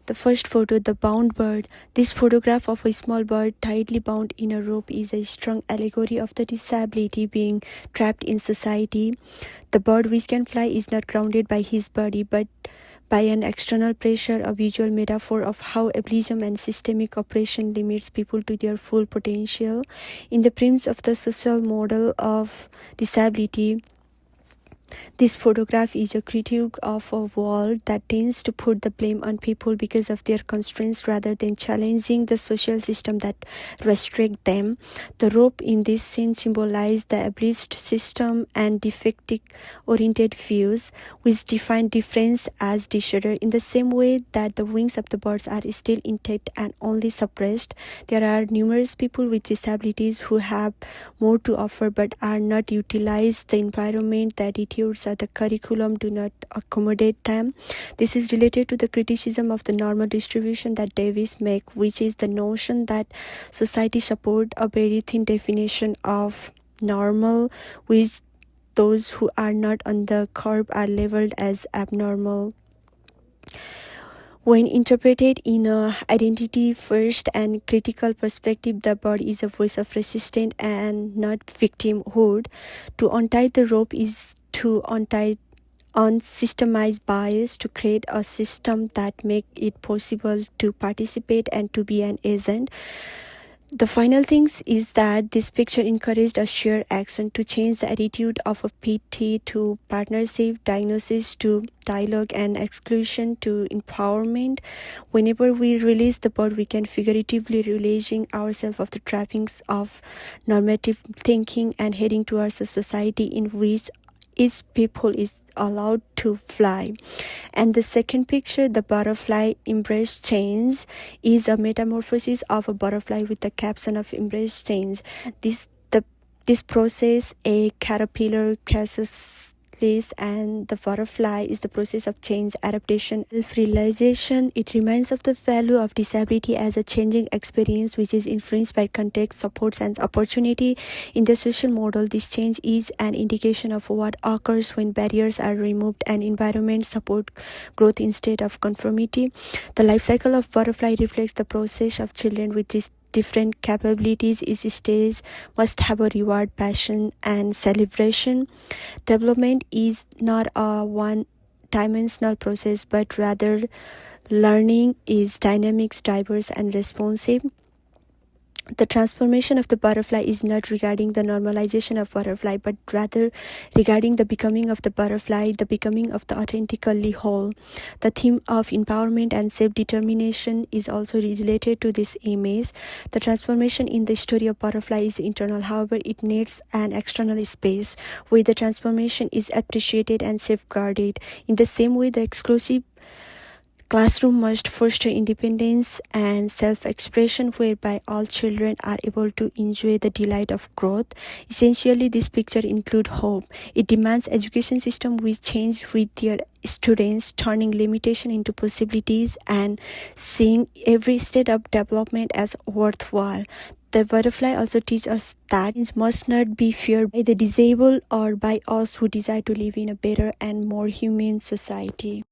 The first photo, the bound bird. This photograph of a small bird tightly bound in a rope is a strong allegory of the disability being trapped in society. The bird which can fly is not grounded by his body but by an external pressure, a visual metaphor of how ableism and systemic oppression limits people to their full potential. In the premise of the social model of disability, this photograph is a critique of a world that tends to put the blame on people because of their constraints rather than challenging the social system that restrict them. The rope in this scene symbolizes the ableist system and defective-oriented views, which define difference as disorder. In the same way that the wings of the birds are still intact and only suppressed, there are numerous people with disabilities who have more to offer but are not utilized. The environment, the attitudes, or the curriculum do not accommodate them. This is related to the criticism of the normal distribution that Davis makes, which is the notion that society supports a very thin definition of normal, which those who are not on the curve are labeled as abnormal. When interpreted in an identity-first and critical perspective, the bird is a voice of resistance and not victimhood. To untie the rope is to unsystemized bias, to create a system that makes it possible to participate and to be an agent. The final thing is that this picture encouraged a shared action to change the attitude of a PT to partnership, diagnosis to dialogue, and exclusion to empowerment. Whenever we release the bird, we can figuratively releasing ourselves of the trappings of normative thinking and heading towards a society in which each people is allowed to fly. And the second picture, the butterfly embrace change, is a metamorphosis of a butterfly with the caption of embrace change. This process, a caterpillar chrysalis and the butterfly, is the process of change, adaptation, self-realization. It reminds of the value of disability as a changing experience which is influenced by context, supports, and opportunity. In the social model, this change is an indication of what occurs when barriers are removed and environments support growth instead of conformity. The life cycle of butterfly reflects the process of children with different capabilities. Each stage must have a reward, passion, and celebration. Development is not a one-dimensional process, but rather learning is dynamic, diverse, and responsive. The transformation of the butterfly is not regarding the normalization of butterfly, but rather regarding the becoming of the butterfly, the becoming of the authentically whole. The theme of empowerment and self-determination is also related to this image. The transformation in the story of butterfly is internal, however, it needs an external space where the transformation is appreciated and safeguarded. In the same way, the exclusive classroom must foster independence and self-expression whereby all children are able to enjoy the delight of growth. Essentially, this picture includes hope. It demands education system which change with their students, turning limitation into possibilities and seeing every state of development as worthwhile. The butterfly also teaches us that it must not be feared by the disabled or by us who desire to live in a better and more humane society.